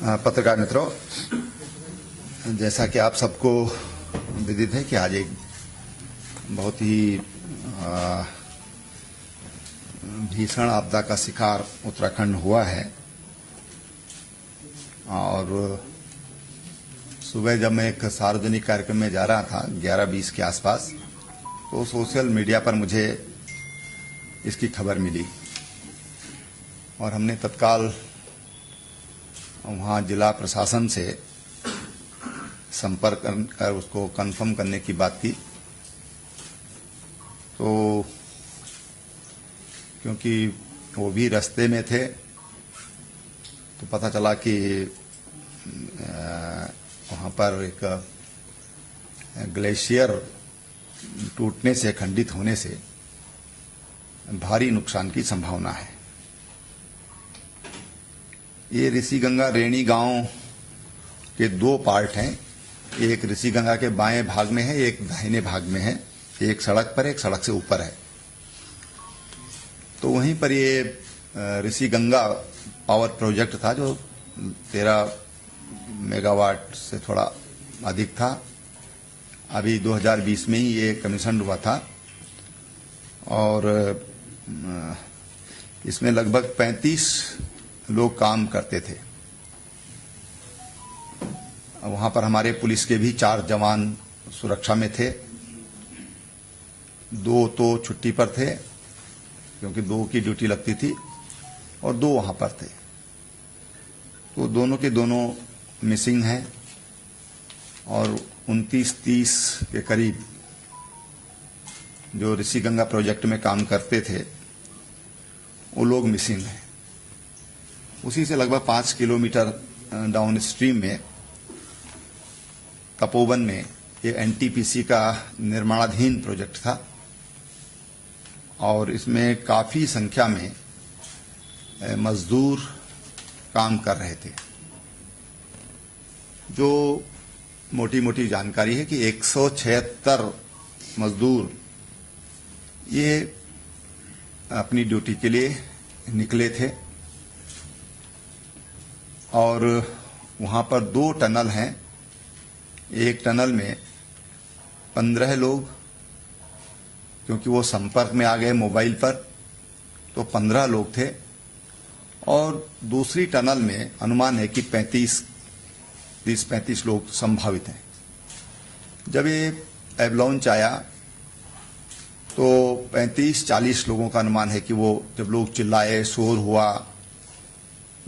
पत्रकार मित्रों, जैसा कि आप सबको विदित है कि आज एक बहुत ही भीषण आपदा का शिकार उत्तराखंड हुआ है। और सुबह जब मैं एक सार्वजनिक कार्यक्रम में जा रहा था 11:20 के आसपास, तो सोशल मीडिया पर मुझे इसकी खबर मिली और हमने तत्काल वहाँ जिला प्रशासन से संपर्क कर उसको कंफर्म करने की बात की। तो क्योंकि वो भी रास्ते में थे, तो पता चला कि वहाँ पर एक ग्लेशियर टूटने से, खंडित होने से भारी नुकसान की संभावना है। ये ऋषिगंगा रेणी गांव के दो पार्ट हैं। एक ऋषिगंगा के बाएं भाग में है, एक दाहिने भाग में है। एक सड़क पर, एक सड़क से ऊपर है। तो वहीं पर ये ऋषिगंगा पावर प्रोजेक्ट था जो 13 मेगावाट से थोड़ा अधिक था। अभी 2020 में ही ये कमीशन हुआ था और इसमें लगभग 35 लोग काम करते थे। वहां पर हमारे पुलिस के भी 4 जवान सुरक्षा में थे। 2 तो छुट्टी पर थे क्योंकि 2 की ड्यूटी लगती थी और 2 वहां पर थे। तो दोनों के दोनों मिसिंग हैं और 29-30 के करीब जो ऋषिगंगा प्रोजेक्ट में काम करते थे वो लोग मिसिंग हैं। उसी से लगभग 5 किलोमीटर डाउन स्ट्रीम में तपोवन में ये एनटीपीसी का निर्माणाधीन प्रोजेक्ट था और इसमें काफी संख्या में मजदूर काम कर रहे थे। जो मोटी मोटी जानकारी है कि 176 मजदूर ये अपनी ड्यूटी के लिए निकले थे और वहां पर 2 टनल हैं। एक टनल में 15 लोग, क्योंकि वो संपर्क में आ गए मोबाइल पर, तो 15 लोग थे। और दूसरी टनल में अनुमान है कि 30-35 लोग संभावित हैं। जब ये एवलांच आया तो 35-40 लोगों का अनुमान है कि वो जब लोग चिल्लाए, शोर हुआ,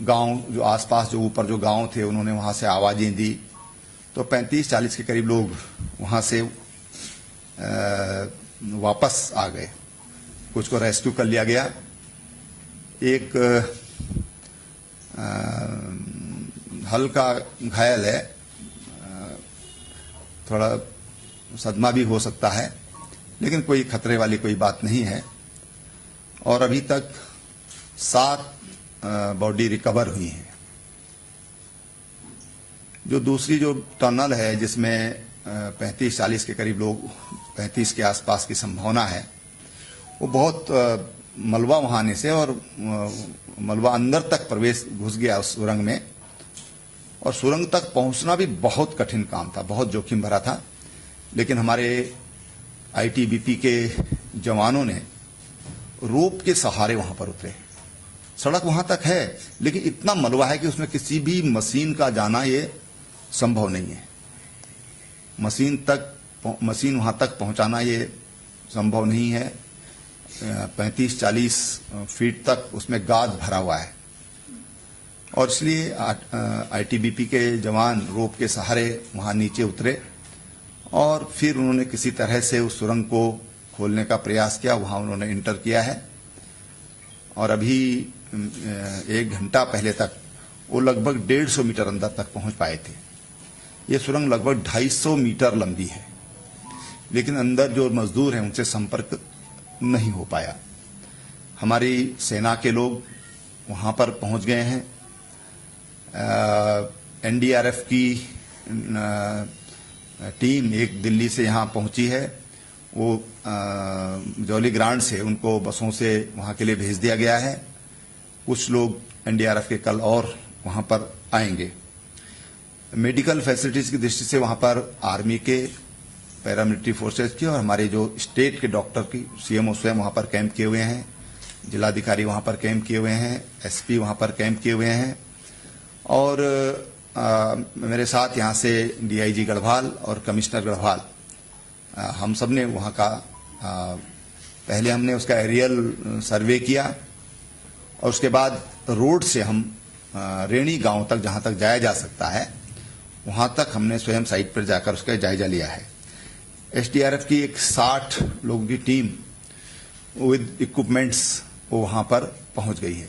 गांव जो आसपास जो ऊपर जो गांव थे उन्होंने वहां से आवाजें दी, तो 35-40 के करीब लोग वहां से वापस आ गए। कुछ को रेस्क्यू कर लिया गया। एक हल्का घायल है, थोड़ा सदमा भी हो सकता है, लेकिन कोई खतरे वाली कोई बात नहीं है। और अभी तक 7 बॉडी रिकवर हुई है। जो दूसरी जो टनल है जिसमें 35-40 के करीब लोग, 35 के आसपास की संभावना है, वो बहुत मलबा वहां आने से और मलबा अंदर तक प्रवेश घुस गया उस सुरंग में, और सुरंग तक पहुंचना भी बहुत कठिन काम था, बहुत जोखिम भरा था। लेकिन हमारे आईटीबीपी के जवानों ने रोप के सहारे वहां पर उतरे। सड़क वहां तक है लेकिन इतना मलबा है कि उसमें किसी भी मशीन का जाना ये संभव नहीं है। मशीन वहां तक पहुंचाना ये संभव नहीं है। 35-40 फीट तक उसमें गाद भरा हुआ है और इसलिए आईटीबीपी के जवान रोप के सहारे वहां नीचे उतरे और फिर उन्होंने किसी तरह से उस सुरंग को खोलने का प्रयास किया। वहां उन्होंने इंटर किया है और अभी 1 घंटा पहले तक वो लगभग 150 मीटर अंदर तक पहुंच पाए थे। ये सुरंग लगभग 250 मीटर लंबी है, लेकिन अंदर जो मजदूर हैं उनसे संपर्क नहीं हो पाया। हमारी सेना के लोग वहां पर पहुंच गए हैं। एनडीआरएफ की टीम एक दिल्ली से यहां पहुंची है। वो जौली ग्रांट से उनको बसों से वहां के लिए भेज दिया गया है। कुछ लोग एनडीआरएफ के कल और वहां पर आएंगे। मेडिकल फैसिलिटीज की दृष्टि से वहां पर आर्मी के, पैरामिलिट्री फोर्सेज की और हमारे जो स्टेट के डॉक्टर की सीएमओ स्वयं वहां पर कैंप किए हुए हैं, जिलाधिकारी वहां पर कैंप किए हुए हैं, एसपी वहां पर कैंप किए हुए हैं और मेरे साथ यहां से डीआईजी गढ़वाल और कमिश्नर गढ़वाल हम सब ने वहां का पहले हमने उसका एरियल सर्वे किया और उसके बाद रोड से हम रेणी गांव तक जहां तक जाया जा सकता है वहां तक हमने स्वयं साइट पर जाकर उसका जायजा लिया है। एसडीआरएफ की एक 60 लोगों की टीम विद इक्विपमेंट्स वो वहां पर पहुंच गई है।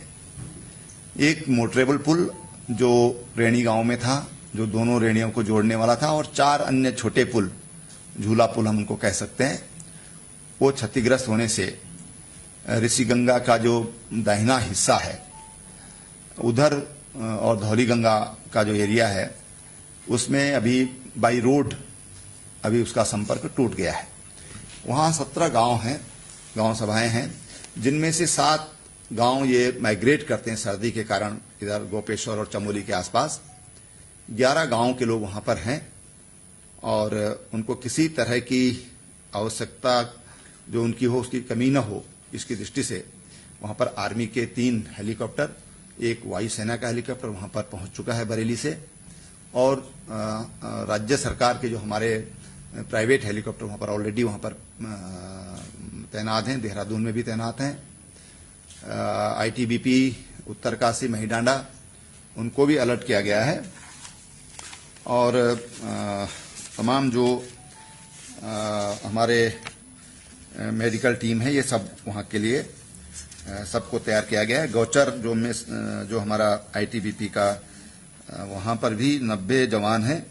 एक मोटरेबल पुल जो रेणी गांव में था, जो दोनों रेणियों को जोड़ने वाला था, और 4 अन्य छोटे पुल, झूला पुल हम उनको कह सकते हैं, वो क्षतिग्रस्त होने से ऋषिगंगा का जो दाहिना हिस्सा है उधर और धौली गंगा का जो एरिया है उसमें अभी बाई रोड अभी उसका संपर्क टूट गया है। वहां 17 गांव हैं, गांव सभाएं हैं, जिनमें से 7 गांव ये माइग्रेट करते हैं सर्दी के कारण इधर गोपेश्वर और चमोली के आसपास। 11 गांव के लोग वहां पर हैं और उनको किसी तरह की आवश्यकता जो उनकी हो उसकी कमी न हो, इसकी दृष्टि से वहां पर आर्मी के 3 हेलीकॉप्टर, एक वायुसेना का हेलीकॉप्टर वहां पर पहुंच चुका है बरेली से, और राज्य सरकार के जो हमारे प्राइवेट हेलीकॉप्टर वहां पर ऑलरेडी वहां पर तैनात हैं, देहरादून में भी तैनात हैं। आईटीबीपी उत्तरकाशी महिडांडा उनको भी अलर्ट किया गया है और तमाम जो हमारे मेडिकल टीम है ये सब वहां के लिए सबको तैयार किया गया है। गौचर जो हमारा आईटीबीपी का वहां पर भी 90 जवान हैं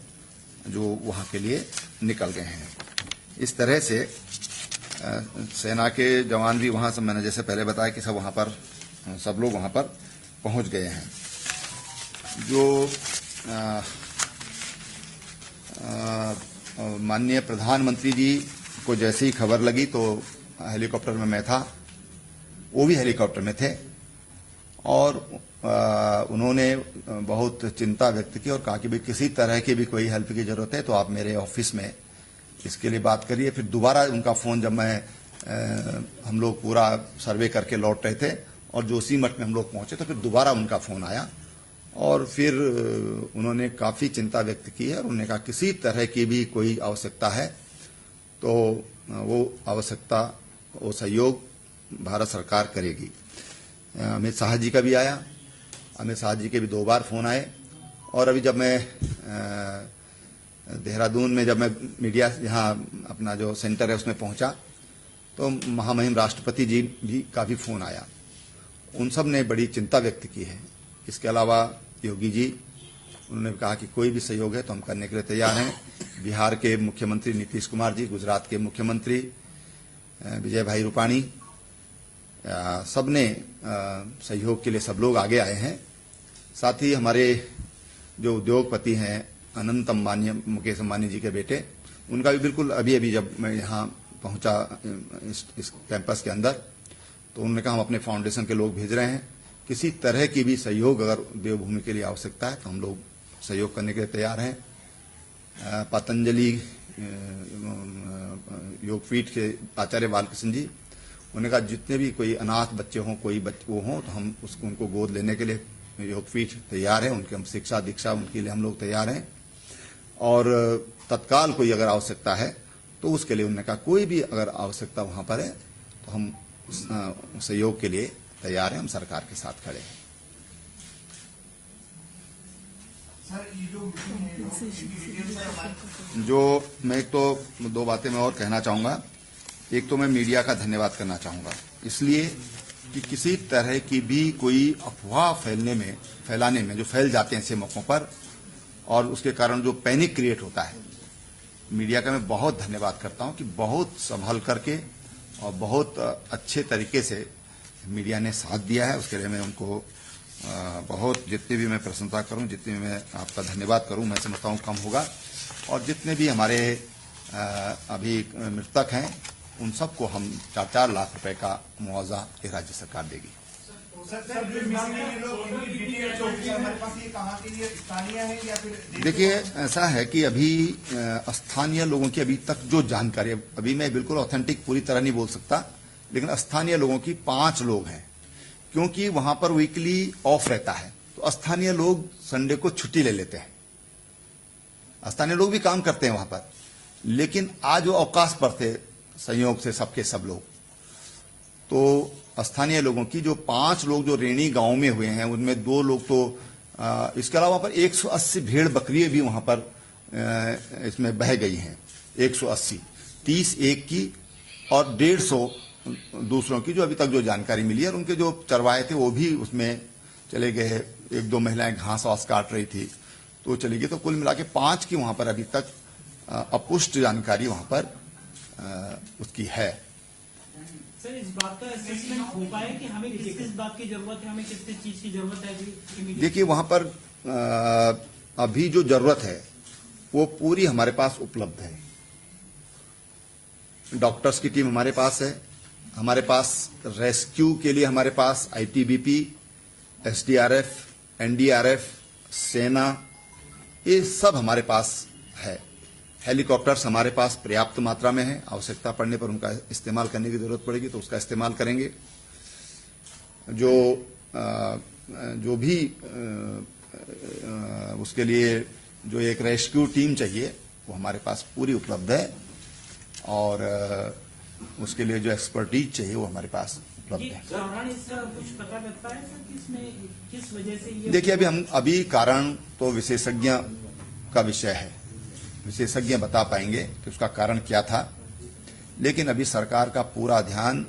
जो वहां के लिए निकल गए हैं। इस तरह से सेना के जवान भी वहां से, मैंने जैसे पहले बताया कि सब वहां पर, सब लोग वहां पर पहुंच गए हैं। जो माननीय प्रधानमंत्री जी को जैसे ही खबर लगी तो हेलीकॉप्टर में मैं था, वो भी हेलीकॉप्टर में थे और उन्होंने बहुत चिंता व्यक्त की और कहा कि भाई किसी तरह की भी कोई हेल्प की जरूरत है तो आप मेरे ऑफिस में इसके लिए बात करिए। फिर दोबारा उनका फोन, जब हम लोग पूरा सर्वे करके लौट रहे थे और जोशीमठ में हम लोग पहुंचे तो फिर दोबारा उनका फोन आया और फिर उन्होंने काफी चिंता व्यक्त की है और उन्होंने कहा किसी तरह की भी कोई आवश्यकता है तो वो आवश्यकता, वो सहयोग भारत सरकार करेगी। अमित शाह जी का भी आया, अमित शाह जी के भी 2 बार फोन आए और अभी जब मैं देहरादून में, जब मैं मीडिया यहाँ अपना जो सेंटर है उसमें पहुंचा तो महामहिम राष्ट्रपति जी भी का भी फोन आया। उन सब ने बड़ी चिंता व्यक्त की है। इसके अलावा योगी जी, उन्होंने कहा कि कोई भी सहयोग है तो हम करने के लिए तैयार हैं। बिहार के मुख्यमंत्री नीतीश कुमार जी, गुजरात के मुख्यमंत्री विजय भाई रूपाणी, सबने सहयोग के लिए सब लोग आगे आए हैं। साथ ही हमारे जो उद्योगपति हैं अनंत अंबानी, मुकेश अंबानी जी के बेटे, उनका भी बिल्कुल अभी जब मैं यहाँ पहुंचा इस कैंपस के अंदर तो उन्होंने कहा हम अपने फाउंडेशन के लोग भेज रहे हैं, किसी तरह की भी सहयोग अगर देवभूमि के लिए आवश्यकता है तो हम लोग सहयोग करने के लिए तैयार हैं। पतंजलि योगपीठ के आचार्य बालकृष्ण जी, उन्होंने कहा जितने भी कोई अनाथ बच्चे हों, कोई वो हों तो हम उनको गोद लेने के लिए योगपीठ तैयार है, उनके हम शिक्षा दीक्षा उनके लिए हम लोग तैयार हैं। और तत्काल कोई अगर आवश्यकता है तो उसके लिए उन्होंने कहा कोई भी अगर आवश्यकता वहां पर है तो हम सहयोग के लिए तैयार हैं, हम सरकार के साथ खड़े हैं। जो मैं तो 2 बातें मैं और कहना चाहूंगा। एक तो मैं मीडिया का धन्यवाद करना चाहूंगा, इसलिए कि किसी तरह की भी कोई अफवाह फैलाने में जो फैल जाते हैं ऐसे मौकों पर और उसके कारण जो पैनिक क्रिएट होता है, मीडिया का मैं बहुत धन्यवाद करता हूं कि बहुत संभल करके और बहुत अच्छे तरीके से मीडिया ने साथ दिया है। उसके लिए मैं उनको बहुत, जितनी भी मैं प्रशंसा करूं, जितनी भी मैं आपका धन्यवाद करूं, मैं समझता हूं कम होगा। और जितने भी हमारे अभी मृतक हैं उन सबको हम 4-4 लाख रुपए का मुआवजा राज्य सरकार देगी। देखिए, ऐसा है कि अभी स्थानीय लोगों की अभी तक जो जानकारी, अभी मैं बिल्कुल ऑथेंटिक पूरी तरह नहीं बोल सकता, लेकिन स्थानीय लोगों की 5 लोग हैं, क्योंकि वहां पर वीकली ऑफ रहता है, तो स्थानीय लोग संडे को छुट्टी ले लेते हैं। स्थानीय लोग भी काम करते हैं वहां पर, लेकिन आज वो अवकाश पर थे संयोग से सबके सब लोग। तो स्थानीय लोगों की जो 5 लोग जो रेणी गांव में हुए हैं, उनमें 2 लोग तो इसके अलावा वहां पर 180 भेड़ बकरियां भी वहां पर इसमें बह गई हैं। 180, 30 एक की और 150 दूसरों की, जो अभी तक जो जानकारी मिली है। और उनके जो चरवाहे थे वो भी उसमें चले गए। 1-2 महिलाएं घास वास काट रही थी तो चली गई। तो कुल मिला के 5 की वहां पर अभी तक अपुष्ट जानकारी वहां पर उसकी है। सर, इस बात का असेसमेंट हो पाए कि हमें किस बात की जरूरत है, हमें किस चीज की जरूरत है? देखिए, वहां पर अभी जो जरूरत है वो पूरी हमारे पास उपलब्ध है। डॉक्टर्स की टीम हमारे पास है, हमारे पास रेस्क्यू के लिए हमारे पास आईटीबीपी, एसडीआरएफ, एनडीआरएफ, सेना, ये सब हमारे पास है। हेलीकॉप्टर्स हमारे पास पर्याप्त मात्रा में है। आवश्यकता पड़ने पर उनका इस्तेमाल करने की जरूरत पड़ेगी तो उसका इस्तेमाल करेंगे। जो भी उसके लिए जो एक रेस्क्यू टीम चाहिए वो हमारे पास पूरी उपलब्ध है, और उसके लिए जो एक्सपर्टीज चाहिए वो हमारे पास उपलब्ध है। कुछ पता लगता है सर कि इसमें किस वजह से ये? देखिए, अभी कारण तो विशेषज्ञ का विषय है, विशेषज्ञ बता पाएंगे कि उसका कारण क्या था। लेकिन अभी सरकार का पूरा ध्यान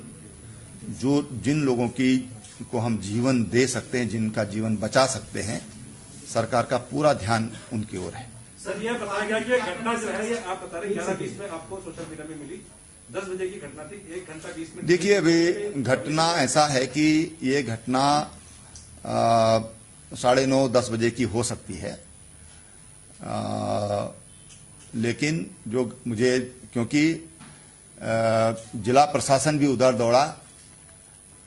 जिन लोगों को हम जीवन दे सकते हैं, जिनका जीवन बचा सकते हैं, सरकार का पूरा ध्यान उनकी ओर है। सर, यह बताया गया कि घटना जो है ये आप बता रहे 11:20 में आपको सोशल मीडिया में मिली, 10 बजे की घटना थी, 1 घंटा 20 मिनट। देखिए, अभी घटना ऐसा है कि ये घटना 9:30-10 बजे की हो सकती है। लेकिन जो मुझे, क्योंकि जिला प्रशासन भी उधर दौड़ा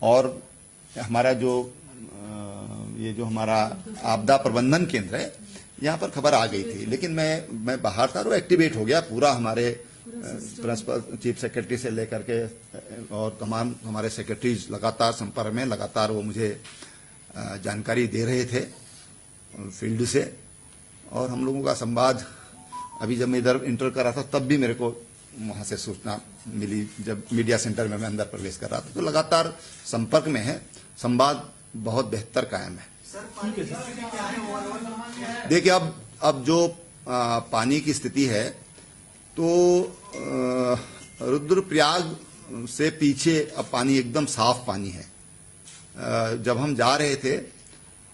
और हमारा ये जो हमारा आपदा प्रबंधन केंद्र है, यहाँ पर खबर आ गई थी। लेकिन मैं बाहर था, वो एक्टिवेट हो गया पूरा। हमारे प्रिंसिपल, चीफ सेक्रेटरी से लेकर के और तमाम हमारे सेक्रेटरीज लगातार संपर्क में, लगातार वो मुझे जानकारी दे रहे थे फील्ड से। और हम लोगों का संवाद, अभी जब मैं इधर इंटर कर रहा था तब भी मेरे को वहां से सूचना मिली, जब मीडिया सेंटर में मैं अंदर प्रवेश कर रहा था। तो लगातार संपर्क में है, संवाद बहुत बेहतर कायम है। देखिए, अब जो पानी की स्थिति है, तो रुद्रप्रयाग से पीछे अब पानी एकदम साफ पानी है। जब हम जा रहे थे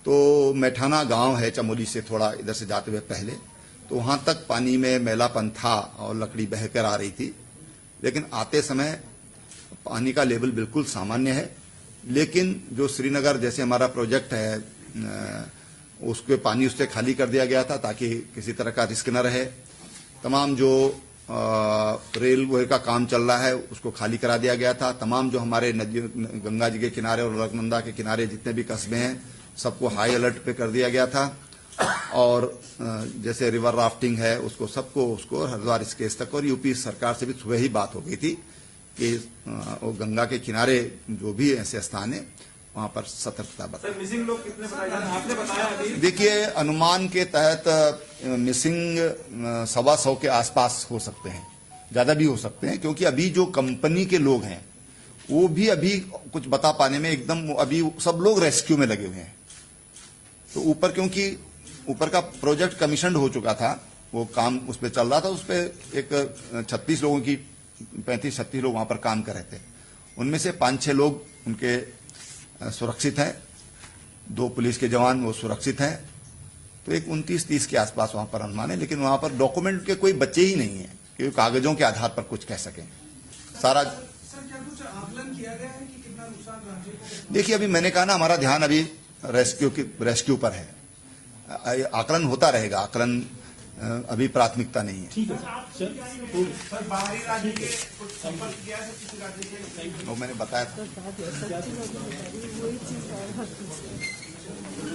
तो मैठाना गांव है चमोली से थोड़ा इधर से जाते हुए पहले, तो वहां तक पानी में मैलापन था और लकड़ी बहकर आ रही थी। लेकिन आते समय पानी का लेवल बिल्कुल सामान्य है। लेकिन जो श्रीनगर जैसे हमारा प्रोजेक्ट है, उसके पानी उससे खाली कर दिया गया था ताकि किसी तरह का रिस्क न रहे। तमाम जो रेलवे का काम चल रहा है उसको खाली करा दिया गया था। तमाम जो हमारे नदी, गंगा जी के किनारे और अलकनंदा के किनारे जितने भी कस्बे हैं, सबको हाई अलर्ट पे कर दिया गया था। और जैसे रिवर राफ्टिंग है उसको हरिद्वार स्केच तक, और यूपी सरकार से भी सुबह ही बात हो गई थी कि वो गंगा के किनारे जो भी ऐसे स्थान है वहां पर सतर्कता बरतें। मिसिंग लोग कितने बताए आपने बताया अभी? देखिए, अनुमान के तहत मिसिंग 125 के आसपास हो सकते हैं, ज्यादा भी हो सकते हैं, क्योंकि अभी जो कंपनी के लोग हैं वो भी अभी कुछ बता पाने में एकदम, अभी सब लोग रेस्क्यू में लगे हुए हैं। तो ऊपर, क्योंकि ऊपर का प्रोजेक्ट कमीशन हो चुका था, वो काम उस पर चल रहा था, उस पर एक 36 लोगों की 35-36 लोग वहां पर काम कर रहे थे। उनमें से 5-6 लोग उनके सुरक्षित हैं, 2 पुलिस के जवान वो सुरक्षित हैं। तो एक 29-30 के आसपास वहां पर अनुमान है। लेकिन वहां पर डॉक्यूमेंट के कोई बच्चे ही नहीं है कि कागजों के आधार पर कुछ कह सकें। सारा सर, क्या कुछ आकलन किया गया है कि कितना नुकसान राज्य को? देखिए, अभी मैंने कहा ना, हमारा ध्यान अभी रेस्क्यू पर है। आकलन होता रहेगा, आकलन अभी प्राथमिकता नहीं है। ठीक है सर सर बाहरी राज्य के कुछ संपर्क किया है किसी राज्य के? वो मैंने बताया था।